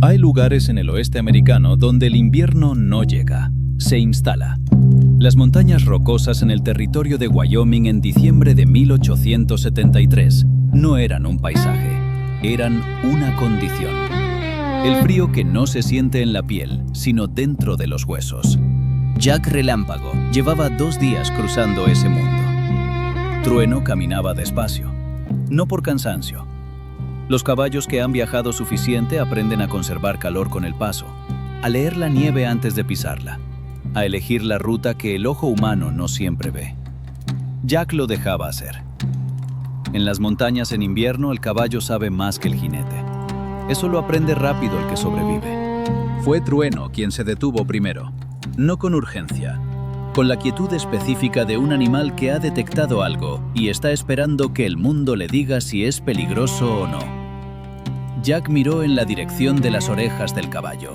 Hay lugares en el oeste americano donde el invierno no llega, se instala. Las montañas rocosas en el territorio de Wyoming en diciembre de 1873 no eran un paisaje, eran una condición. El frío que no se siente en la piel, sino dentro de los huesos. Jack Relámpago llevaba 2 días cruzando ese mundo. Trueno caminaba despacio, no por cansancio. Los caballos que han viajado suficiente aprenden a conservar calor con el paso, a leer la nieve antes de pisarla, a elegir la ruta que el ojo humano no siempre ve. Jack lo dejaba hacer. En las montañas en invierno el caballo sabe más que el jinete. Eso lo aprende rápido el que sobrevive. Fue Trueno quien se detuvo primero, no con urgencia, con la quietud específica de un animal que ha detectado algo y está esperando que el mundo le diga si es peligroso o no. Jack miró en la dirección de las orejas del caballo.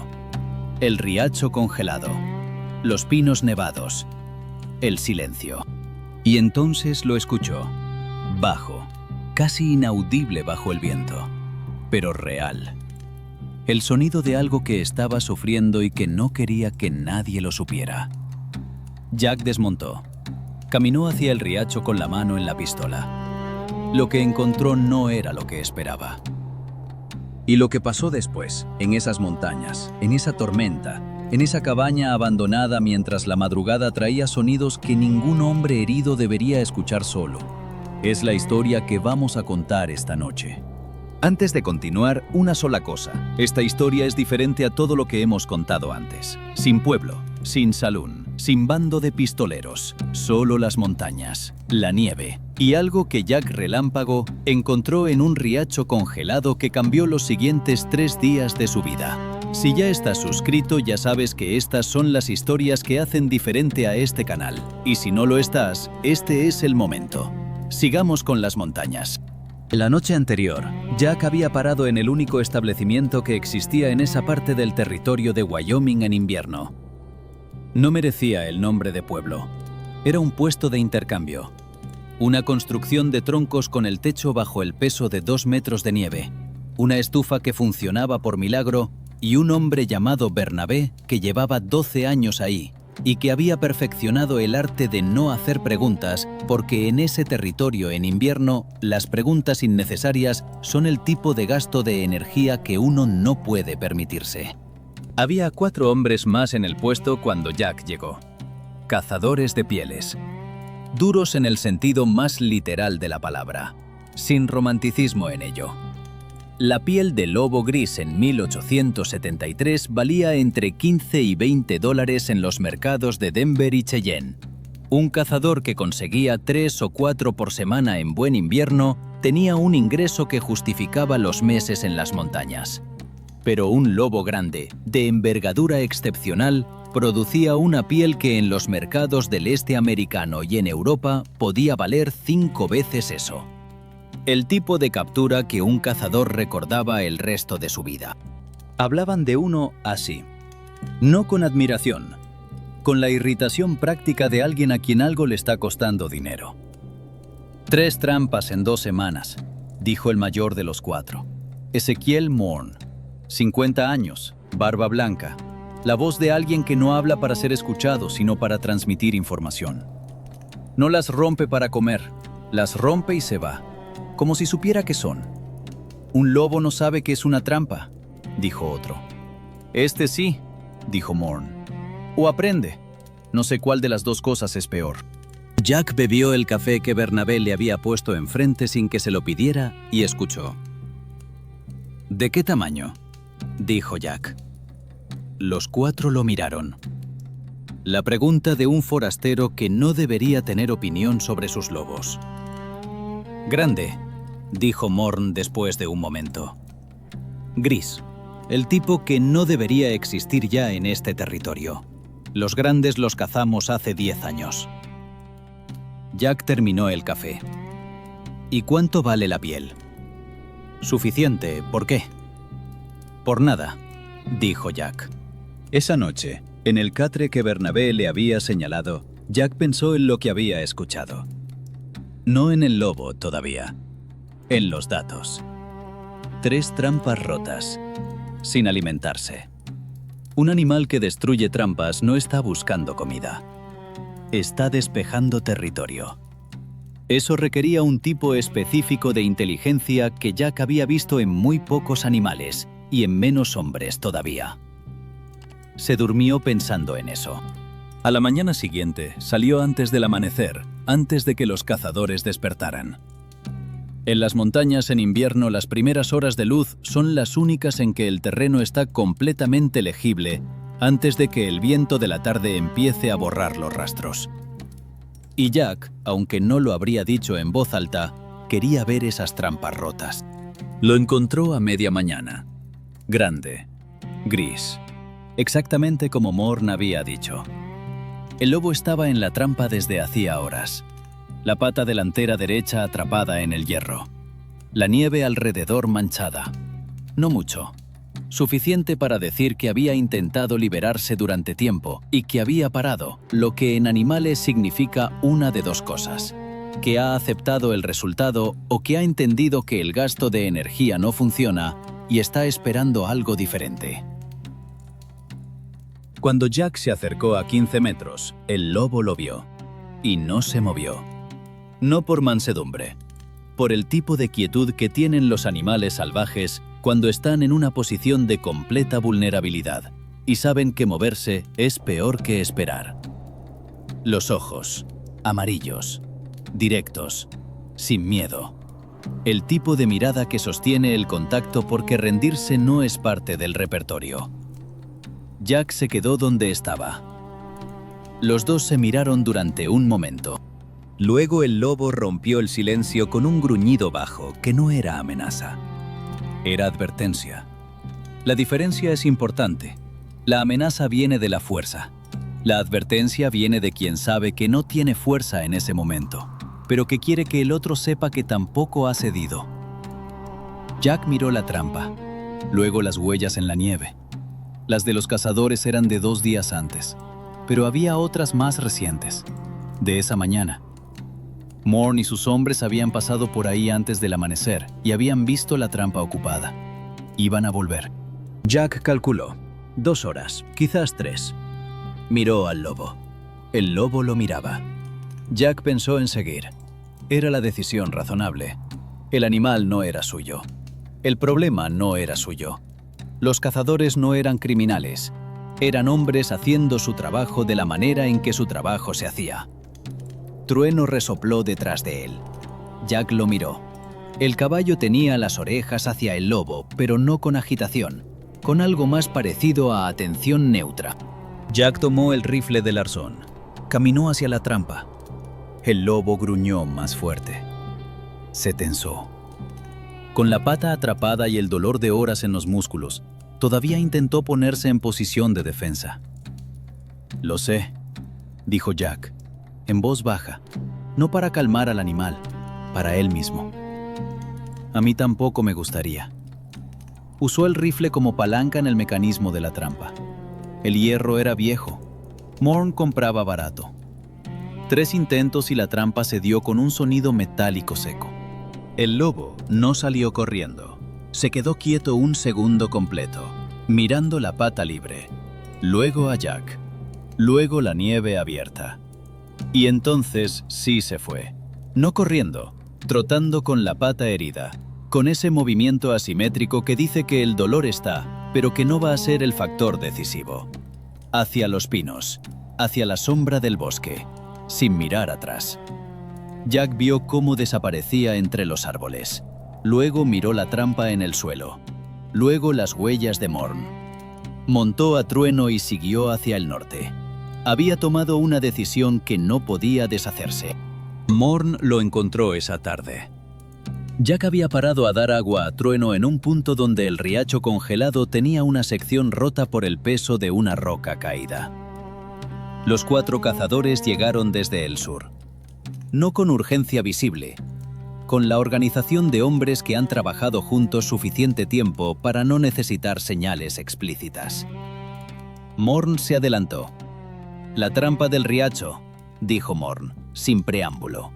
El riacho congelado, los pinos nevados, el silencio. Y entonces lo escuchó, bajo, casi inaudible bajo el viento, pero real. El sonido de algo que estaba sufriendo y que no quería que nadie lo supiera. Jack desmontó. Caminó hacia el riacho con la mano en la pistola. Lo que encontró no era lo que esperaba. Y lo que pasó después, en esas montañas, en esa tormenta, en esa cabaña abandonada mientras la madrugada traía sonidos que ningún hombre herido debería escuchar solo, es la historia que vamos a contar esta noche. Antes de continuar, una sola cosa. Esta historia es diferente a todo lo que hemos contado antes. Sin pueblo, sin salón, sin bando de pistoleros, solo las montañas, la nieve y algo que Jack Relámpago encontró en un riacho congelado que cambió los siguientes 3 días de su vida. Si ya estás suscrito, ya sabes que estas son las historias que hacen diferente a este canal. Y si no lo estás, este es el momento. Sigamos con las montañas. La noche anterior, Jack había parado en el único establecimiento que existía en esa parte del territorio de Wyoming en invierno. No merecía el nombre de pueblo. Era un puesto de intercambio. Una construcción de troncos con el techo bajo el peso de 2 metros de nieve. Una estufa que funcionaba por milagro y un hombre llamado Bernabé que llevaba 12 años ahí y que había perfeccionado el arte de no hacer preguntas porque en ese territorio en invierno las preguntas innecesarias son el tipo de gasto de energía que uno no puede permitirse. Había 4 hombres más en el puesto cuando Jack llegó. Cazadores de pieles. Duros en el sentido más literal de la palabra, sin romanticismo en ello. La piel de lobo gris en 1873 valía entre 15 y 20 dólares en los mercados de Denver y Cheyenne. Un cazador que conseguía 3 o 4 por semana en buen invierno tenía un ingreso que justificaba los meses en las montañas. Pero un lobo grande, de envergadura excepcional, producía una piel que en los mercados del este americano y en Europa podía valer 5 veces eso. El tipo de captura que un cazador recordaba el resto de su vida. Hablaban de uno así, no con admiración, con la irritación práctica de alguien a quien algo le está costando dinero. 3 trampas en 2 semanas, dijo el mayor de los 4. Ezequiel Morn, 50 años, barba blanca, la voz de alguien que no habla para ser escuchado, sino para transmitir información. No las rompe para comer, las rompe y se va. Como si supiera qué son. Un lobo no sabe que es una trampa, dijo otro. Este sí, dijo Morn. O aprende. No sé cuál de las 2 cosas es peor. Jack bebió el café que Bernabé le había puesto enfrente sin que se lo pidiera y escuchó. ¿De qué tamaño?, dijo Jack. Los 4 lo miraron. La pregunta de un forastero que no debería tener opinión sobre sus lobos. Grande, dijo Morn después de un momento. Gris, el tipo que no debería existir ya en este territorio. Los grandes los cazamos hace 10 años. Jack terminó el café. ¿Y cuánto vale la piel? Suficiente, ¿por qué? Por nada, dijo Jack. Esa noche, en el catre que Bernabé le había señalado, Jack pensó en lo que había escuchado. No en el lobo todavía, en los datos. 3 trampas rotas, sin alimentarse. Un animal que destruye trampas no está buscando comida. Está despejando territorio. Eso requería un tipo específico de inteligencia que Jack había visto en muy pocos animales y en menos hombres todavía. Se durmió pensando en eso. A la mañana siguiente salió antes del amanecer, antes de que los cazadores despertaran. En las montañas en invierno las primeras horas de luz son las únicas en que el terreno está completamente legible antes de que el viento de la tarde empiece a borrar los rastros. Y Jack, aunque no lo habría dicho en voz alta, quería ver esas trampas rotas. Lo encontró a media mañana. Grande, gris, exactamente como Morn había dicho. El lobo estaba en la trampa desde hacía horas. La pata delantera derecha atrapada en el hierro. La nieve alrededor manchada. No mucho. Suficiente para decir que había intentado liberarse durante tiempo y que había parado, lo que en animales significa una de dos cosas: que ha aceptado el resultado o que ha entendido que el gasto de energía no funciona y está esperando algo diferente. Cuando Jack se acercó a 15 metros, el lobo lo vio y no se movió. No por mansedumbre, por el tipo de quietud que tienen los animales salvajes cuando están en una posición de completa vulnerabilidad y saben que moverse es peor que esperar. Los ojos, amarillos, directos, sin miedo. El tipo de mirada que sostiene el contacto porque rendirse no es parte del repertorio. Jack se quedó donde estaba. Los dos se miraron durante un momento. Luego el lobo rompió el silencio con un gruñido bajo que no era amenaza. Era advertencia. La diferencia es importante. La amenaza viene de la fuerza. La advertencia viene de quien sabe que no tiene fuerza en ese momento, pero que quiere que el otro sepa que tampoco ha cedido. Jack miró la trampa, luego las huellas en la nieve. Las de los cazadores eran de 2 días antes, pero había otras más recientes, de esa mañana. Morn y sus hombres habían pasado por ahí antes del amanecer y habían visto la trampa ocupada. Iban a volver. Jack calculó. 2 horas, quizás 3. Miró al lobo. El lobo lo miraba. Jack pensó en seguir. Era la decisión razonable. El animal no era suyo. El problema no era suyo. Los cazadores no eran criminales. Eran hombres haciendo su trabajo de la manera en que su trabajo se hacía. Trueno resopló detrás de él. Jack lo miró. El caballo tenía las orejas hacia el lobo, pero no con agitación, con algo más parecido a atención neutra. Jack tomó el rifle del arzón. Caminó hacia la trampa. El lobo gruñó más fuerte. Se tensó. Con la pata atrapada y el dolor de horas en los músculos, todavía intentó ponerse en posición de defensa. «Lo sé», dijo Jack, en voz baja, no para calmar al animal, para él mismo. «A mí tampoco me gustaría». Usó el rifle como palanca en el mecanismo de la trampa. El hierro era viejo. Morn compraba barato. 3 intentos y la trampa se dio con un sonido metálico seco. El lobo no salió corriendo. Se quedó quieto un segundo completo, mirando la pata libre, luego a Jack, luego la nieve abierta. Y entonces sí se fue. No corriendo, trotando con la pata herida, con ese movimiento asimétrico que dice que el dolor está, pero que no va a ser el factor decisivo. Hacia los pinos, hacia la sombra del bosque, sin mirar atrás. Jack vio cómo desaparecía entre los árboles. Luego miró la trampa en el suelo. Luego las huellas de Morn. Montó a Trueno y siguió hacia el norte. Había tomado una decisión que no podía deshacerse. Morn lo encontró esa tarde. Jack había parado a dar agua a Trueno en un punto donde el riacho congelado tenía una sección rota por el peso de una roca caída. Los 4 cazadores llegaron desde el sur. No con urgencia visible, con la organización de hombres que han trabajado juntos suficiente tiempo para no necesitar señales explícitas. Morn se adelantó. «La trampa del riacho», dijo Morn, sin preámbulo.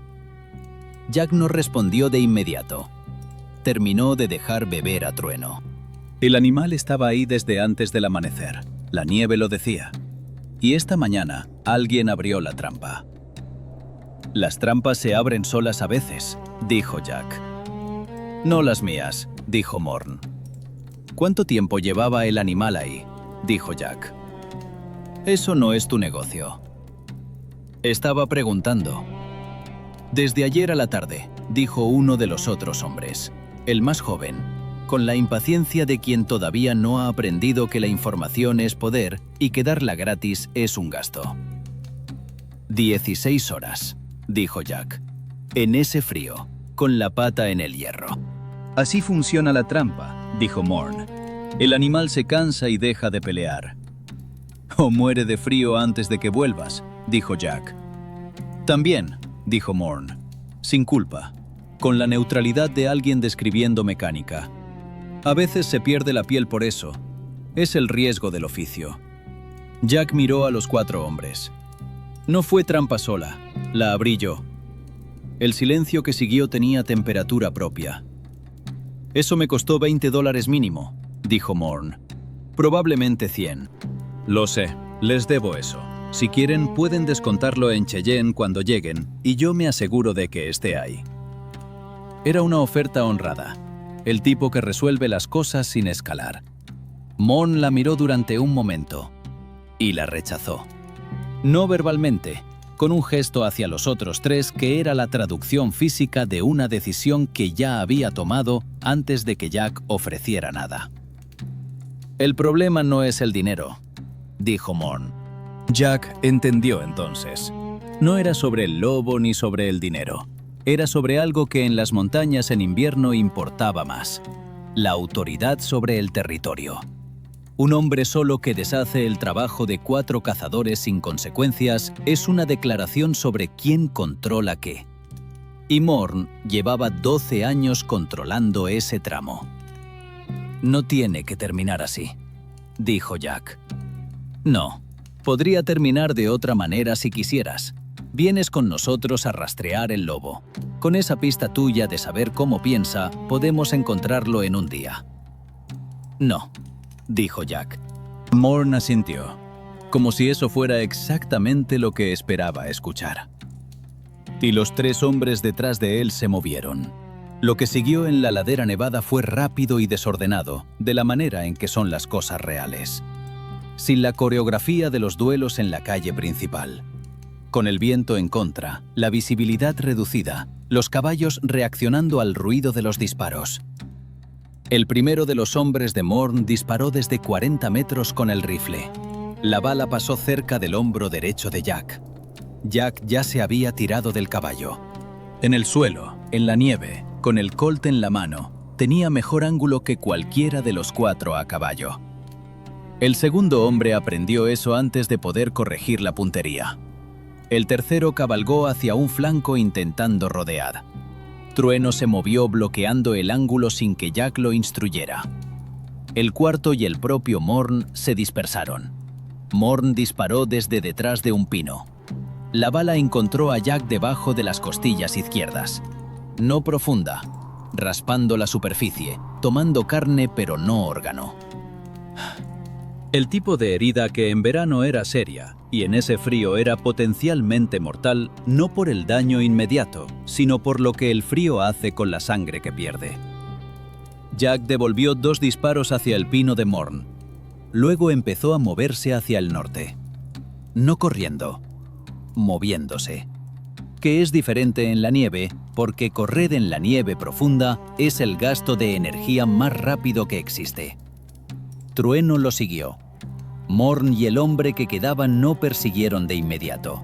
Jack no respondió de inmediato. Terminó de dejar beber a Trueno. El animal estaba ahí desde antes del amanecer. La nieve lo decía. Y esta mañana alguien abrió la trampa. «Las trampas se abren solas a veces», dijo Jack. «No las mías», dijo Morn. «¿Cuánto tiempo llevaba el animal ahí?», dijo Jack. «Eso no es tu negocio». Estaba preguntando. «Desde ayer a la tarde», dijo uno de los otros hombres, el más joven, con la impaciencia de quien todavía no ha aprendido que la información es poder y que darla gratis es un gasto. 16 horas, dijo Jack, en ese frío, con la pata en el hierro. Así funciona la trampa, dijo Morn. El animal se cansa y deja de pelear. O muere de frío antes de que vuelvas, dijo Jack. También, dijo Morn, sin culpa, con la neutralidad de alguien describiendo mecánica. A veces se pierde la piel por eso. Es el riesgo del oficio. Jack miró a los 4 hombres. No fue trampa sola, la abrí yo. El silencio que siguió tenía temperatura propia. Eso me costó $20 mínimo, dijo Morn. Probablemente 100. Lo sé, les debo eso. Si quieren, pueden descontarlo en Cheyenne cuando lleguen y yo me aseguro de que esté ahí. Era una oferta honrada. El tipo que resuelve las cosas sin escalar. Morn la miró durante un momento y la rechazó. No verbalmente, con un gesto hacia los otros 3 que era la traducción física de una decisión que ya había tomado antes de que Jack ofreciera nada. «El problema no es el dinero», dijo Morn. Jack entendió entonces. No era sobre el lobo ni sobre el dinero. Era sobre algo que en las montañas en invierno importaba más: la autoridad sobre el territorio. Un hombre solo que deshace el trabajo de 4 cazadores sin consecuencias es una declaración sobre quién controla qué. Y Morn llevaba 12 años controlando ese tramo. «No tiene que terminar así», dijo Jack. «No, podría terminar de otra manera si quisieras. Vienes con nosotros a rastrear el lobo. Con esa pista tuya de saber cómo piensa, podemos encontrarlo en un día». «No», dijo Jack. Morn asintió, como si eso fuera exactamente lo que esperaba escuchar. Y los 3 hombres detrás de él se movieron. Lo que siguió en la ladera nevada fue rápido y desordenado, de la manera en que son las cosas reales. Sin la coreografía de los duelos en la calle principal. Con el viento en contra, la visibilidad reducida, los caballos reaccionando al ruido de los disparos. El primero de los hombres de Morn disparó desde 40 metros con el rifle. La bala pasó cerca del hombro derecho de Jack. Jack ya se había tirado del caballo. En el suelo, en la nieve, con el colt en la mano, tenía mejor ángulo que cualquiera de los 4 a caballo. El segundo hombre aprendió eso antes de poder corregir la puntería. El tercero cabalgó hacia un flanco intentando rodear. Trueno se movió bloqueando el ángulo sin que Jack lo instruyera. El cuarto y el propio Morn se dispersaron. Morn disparó desde detrás de un pino. La bala encontró a Jack debajo de las costillas izquierdas. No profunda, raspando la superficie, tomando carne pero no órgano. El tipo de herida que en verano era seria y en ese frío era potencialmente mortal, no por el daño inmediato, sino por lo que el frío hace con la sangre que pierde. Jack devolvió 2 disparos hacia el pino de Morn. Luego empezó a moverse hacia el norte. No corriendo, moviéndose. Que es diferente en la nieve, porque correr en la nieve profunda es el gasto de energía más rápido que existe. Trueno lo siguió. Morn y el hombre que quedaban no persiguieron de inmediato.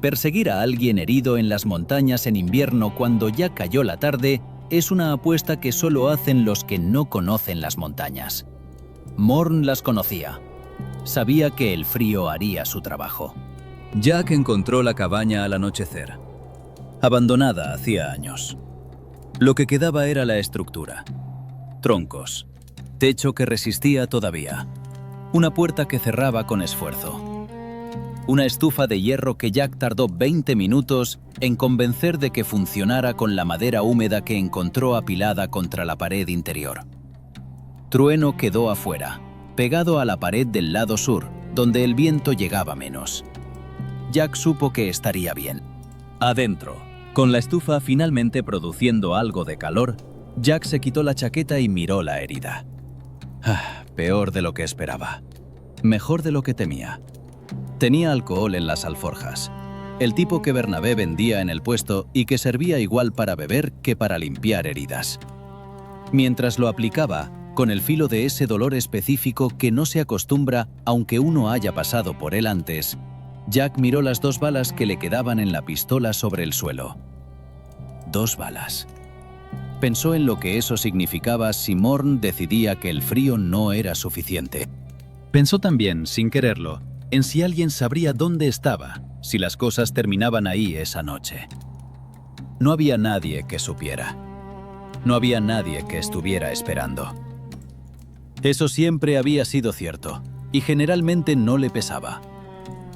Perseguir a alguien herido en las montañas en invierno cuando ya cayó la tarde es una apuesta que solo hacen los que no conocen las montañas. Morn las conocía. Sabía que el frío haría su trabajo. Jack encontró la cabaña al anochecer. Abandonada hacía años. Lo que quedaba era la estructura. Troncos. Techo que resistía todavía. Una puerta que cerraba con esfuerzo. Una estufa de hierro que Jack tardó 20 minutos en convencer de que funcionara con la madera húmeda que encontró apilada contra la pared interior. Trueno quedó afuera, pegado a la pared del lado sur, donde el viento llegaba menos. Jack supo que estaría bien. Adentro, con la estufa finalmente produciendo algo de calor, Jack se quitó la chaqueta y miró la herida. Peor de lo que esperaba. Mejor de lo que temía. Tenía alcohol en las alforjas. El tipo que Bernabé vendía en el puesto y que servía igual para beber que para limpiar heridas. Mientras lo aplicaba, con el filo de ese dolor específico que no se acostumbra aunque uno haya pasado por él antes, Jack miró las 2 balas que le quedaban en la pistola sobre el suelo. 2 balas. Pensó en lo que eso significaba si Morn decidía que el frío no era suficiente. Pensó también, sin quererlo, en si alguien sabría dónde estaba, si las cosas terminaban ahí esa noche. No había nadie que supiera. No había nadie que estuviera esperando. Eso siempre había sido cierto, y generalmente no le pesaba.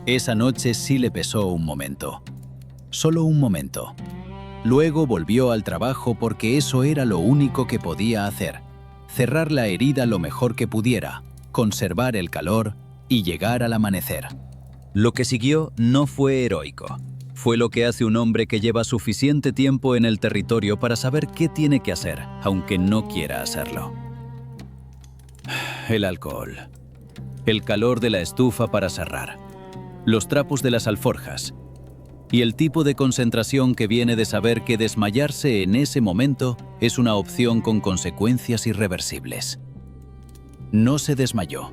Esa noche sí le pesó un momento. Solo un momento. Luego volvió al trabajo porque eso era lo único que podía hacer. Cerrar la herida lo mejor que pudiera, conservar el calor y llegar al amanecer. Lo que siguió no fue heroico. Fue lo que hace un hombre que lleva suficiente tiempo en el territorio para saber qué tiene que hacer, aunque no quiera hacerlo. El alcohol. El calor de la estufa para cerrar. Los trapos de las alforjas. Y el tipo de concentración que viene de saber que desmayarse en ese momento es una opción con consecuencias irreversibles. No se desmayó,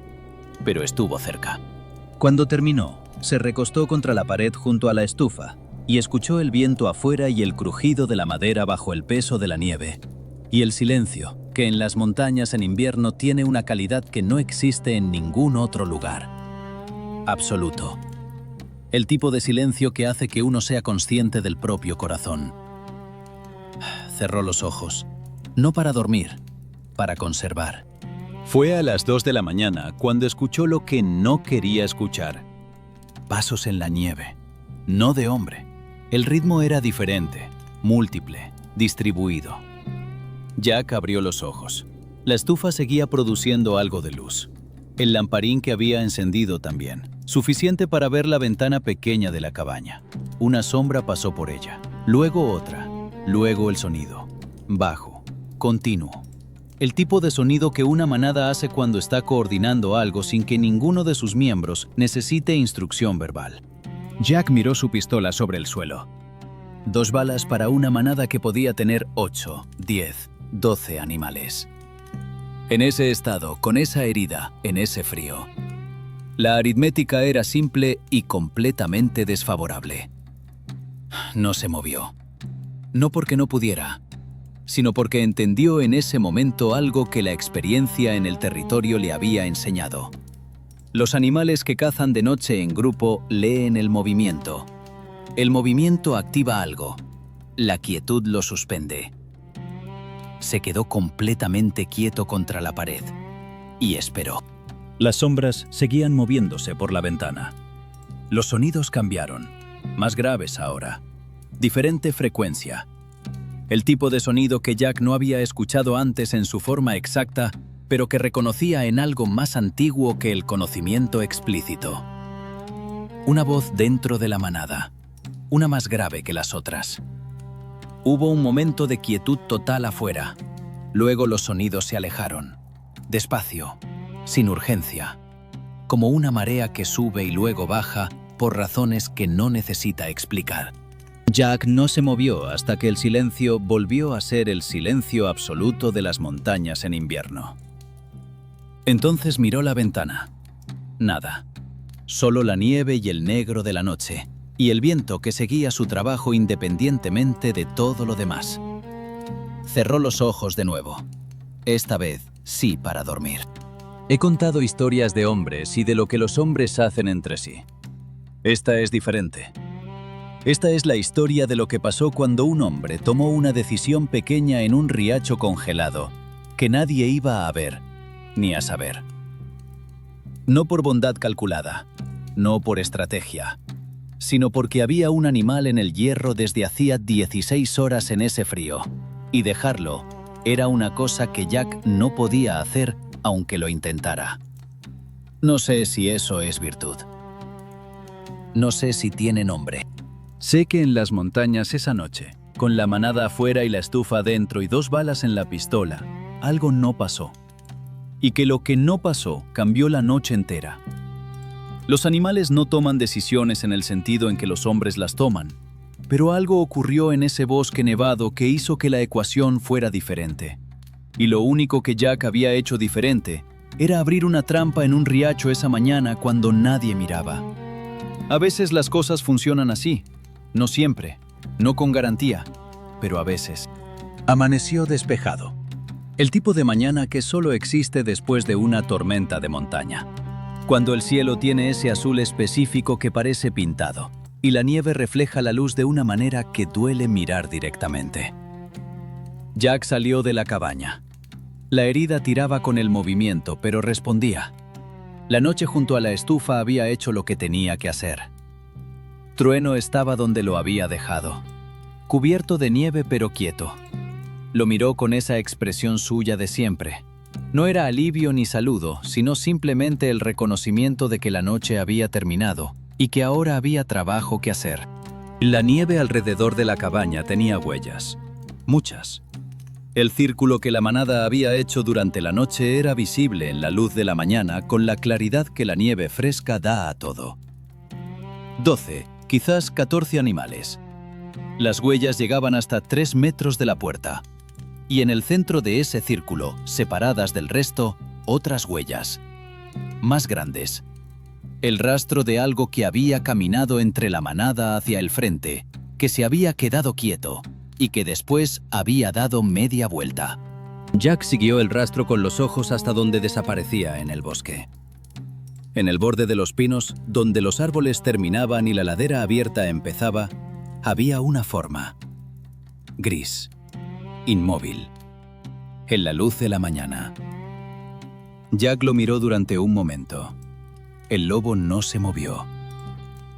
pero estuvo cerca. Cuando terminó, se recostó contra la pared junto a la estufa y escuchó el viento afuera y el crujido de la madera bajo el peso de la nieve. Y el silencio, que en las montañas en invierno tiene una calidad que no existe en ningún otro lugar. Absoluto. El tipo de silencio que hace que uno sea consciente del propio corazón. Cerró los ojos, no para dormir, para conservar. Fue a las 2 de la mañana cuando escuchó lo que no quería escuchar. Pasos en la nieve, no de hombre. El ritmo era diferente, múltiple, distribuido. Jack abrió los ojos. La estufa seguía produciendo algo de luz. El lamparín que había encendido también, suficiente para ver la ventana pequeña de la cabaña. Una sombra pasó por ella, luego otra, luego el sonido. Bajo, continuo. El tipo de sonido que una manada hace cuando está coordinando algo sin que ninguno de sus miembros necesite instrucción verbal. Jack miró su pistola sobre el suelo. 2 balas para una manada que podía tener 8, 10, 12 animales. En ese estado, con esa herida, en ese frío. La aritmética era simple y completamente desfavorable. No se movió. No porque no pudiera, sino porque entendió en ese momento algo que la experiencia en el territorio le había enseñado. Los animales que cazan de noche en grupo leen el movimiento. El movimiento activa algo. La quietud lo suspende. Se quedó completamente quieto contra la pared y esperó. Las sombras seguían moviéndose por la ventana. Los sonidos cambiaron, más graves ahora. Diferente frecuencia. El tipo de sonido que Jack no había escuchado antes en su forma exacta, pero que reconocía en algo más antiguo que el conocimiento explícito. Una voz dentro de la manada, una más grave que las otras. Hubo un momento de quietud total afuera. Luego los sonidos se alejaron, despacio, sin urgencia, como una marea que sube y luego baja por razones que no necesita explicar. Jack no se movió hasta que el silencio volvió a ser el silencio absoluto de las montañas en invierno. Entonces miró la ventana. Nada. Solo la nieve y el negro de la noche, y el viento que seguía su trabajo independientemente de todo lo demás. Cerró los ojos de nuevo. Esta vez sí para dormir. He contado historias de hombres y de lo que los hombres hacen entre sí. Esta es diferente. Esta es la historia de lo que pasó cuando un hombre tomó una decisión pequeña en un riacho congelado que nadie iba a ver ni a saber. No por bondad calculada, no por estrategia, sino porque había un animal en el hierro desde hacía 16 horas en ese frío, y dejarlo era una cosa que Jack no podía hacer aunque lo intentara. No sé si eso es virtud. No sé si tiene nombre. Sé que en las montañas esa noche, con la manada afuera y la estufa dentro y 2 balas en la pistola, algo no pasó. Y que lo que no pasó cambió la noche entera. Los animales no toman decisiones en el sentido en que los hombres las toman, pero algo ocurrió en ese bosque nevado que hizo que la ecuación fuera diferente. Y lo único que Jack había hecho diferente era abrir una trampa en un riacho esa mañana cuando nadie miraba. A veces las cosas funcionan así, no siempre, no con garantía, pero a veces. Amaneció despejado. El tipo de mañana que solo existe después de una tormenta de montaña. Cuando el cielo tiene ese azul específico que parece pintado, y la nieve refleja la luz de una manera que duele mirar directamente. Jack salió de la cabaña. La herida tiraba con el movimiento, pero respondía. La noche junto a la estufa había hecho lo que tenía que hacer. Trueno estaba donde lo había dejado, cubierto de nieve pero quieto. Lo miró con esa expresión suya de siempre. No era alivio ni saludo, sino simplemente el reconocimiento de que la noche había terminado y que ahora había trabajo que hacer. La nieve alrededor de la cabaña tenía huellas, muchas. El círculo que la manada había hecho durante la noche era visible en la luz de la mañana con la claridad que la nieve fresca da a todo. 12, quizás 14 animales. Las huellas llegaban hasta 3 metros de la puerta. Y en el centro de ese círculo, separadas del resto, otras huellas, más grandes. El rastro de algo que había caminado entre la manada hacia el frente, que se había quedado quieto y que después había dado media vuelta. Jack siguió el rastro con los ojos hasta donde desaparecía en el bosque. En el borde de los pinos, donde los árboles terminaban y la ladera abierta empezaba, había una forma. Gris. Inmóvil, en la luz de la mañana. Jack lo miró durante un momento. El lobo no se movió.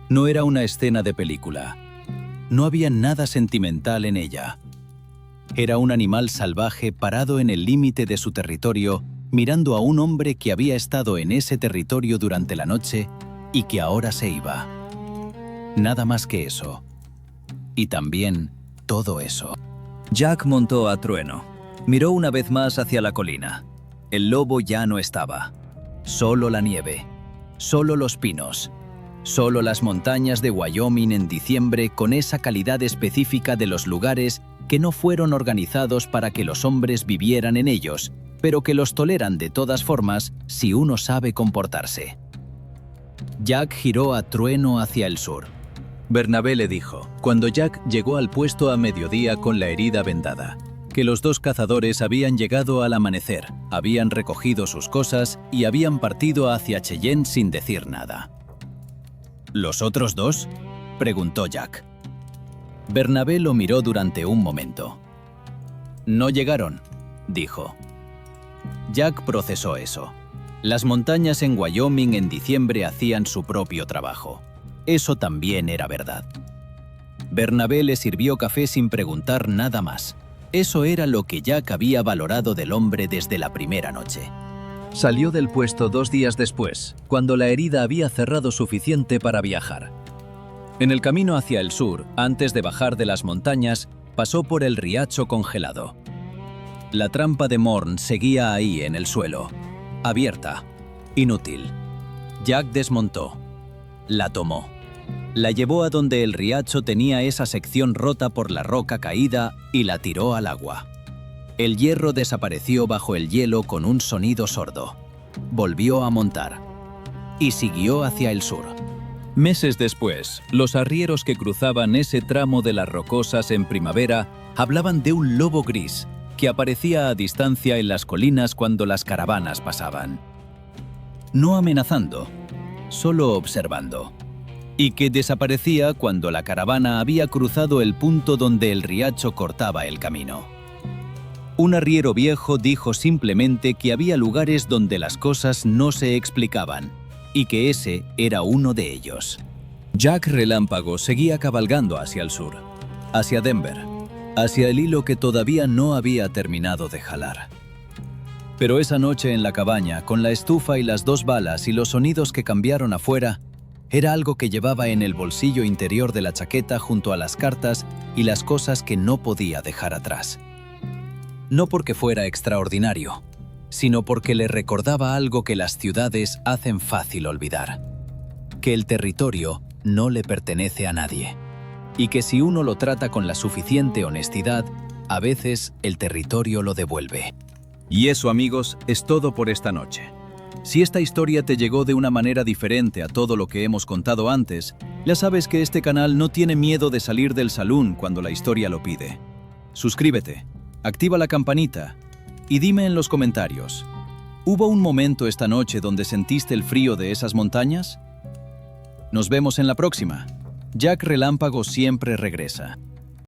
No era una escena de película. No había nada sentimental en ella. Era un animal salvaje parado en el límite de su territorio, mirando a un hombre que había estado en ese territorio durante la noche y que ahora se iba. Nada más que eso. Y también todo eso. Jack montó a Trueno. Miró una vez más hacia la colina. El lobo ya no estaba. Solo la nieve. Solo los pinos. Solo las montañas de Wyoming en diciembre con esa calidad específica de los lugares que no fueron organizados para que los hombres vivieran en ellos, pero que los toleran de todas formas si uno sabe comportarse. Jack giró a Trueno hacia el sur. Bernabé le dijo, cuando Jack llegó al puesto a mediodía con la herida vendada, que los 2 cazadores habían llegado al amanecer, habían recogido sus cosas y habían partido hacia Cheyenne sin decir nada. ¿Los otros 2? Preguntó Jack. Bernabé lo miró durante un momento. No llegaron, dijo. Jack procesó eso. Las montañas en Wyoming en diciembre hacían su propio trabajo. Eso también era verdad. Bernabé le sirvió café sin preguntar nada más. Eso era lo que Jack había valorado del hombre desde la primera noche. Salió del puesto 2 días después, cuando la herida había cerrado suficiente para viajar. En el camino hacia el sur, antes de bajar de las montañas, pasó por el riacho congelado. La trampa de Morn seguía ahí en el suelo, abierta, inútil. Jack desmontó. La tomó. La llevó a donde el riacho tenía esa sección rota por la roca caída y la tiró al agua. El hierro desapareció bajo el hielo con un sonido sordo. Volvió a montar. Y siguió hacia el sur. Meses después, los arrieros que cruzaban ese tramo de las rocosas en primavera hablaban de un lobo gris que aparecía a distancia en las colinas cuando las caravanas pasaban. No amenazando, solo observando, y que desaparecía cuando la caravana había cruzado el punto donde el riacho cortaba el camino. Un arriero viejo dijo simplemente que había lugares donde las cosas no se explicaban, y que ese era uno de ellos. Jack Relámpago seguía cabalgando hacia el sur, hacia Denver, hacia el hilo que todavía no había terminado de jalar. Pero esa noche en la cabaña, con la estufa y las 2 balas y los sonidos que cambiaron afuera, era algo que llevaba en el bolsillo interior de la chaqueta junto a las cartas y las cosas que no podía dejar atrás. No porque fuera extraordinario, sino porque le recordaba algo que las ciudades hacen fácil olvidar: que el territorio no le pertenece a nadie, y que si uno lo trata con la suficiente honestidad, a veces el territorio lo devuelve. Y eso, amigos, es todo por esta noche. Si esta historia te llegó de una manera diferente a todo lo que hemos contado antes, ya sabes que este canal no tiene miedo de salir del salón cuando la historia lo pide. Suscríbete, activa la campanita y dime en los comentarios, ¿hubo un momento esta noche donde sentiste el frío de esas montañas? Nos vemos en la próxima. Jack Relámpago siempre regresa.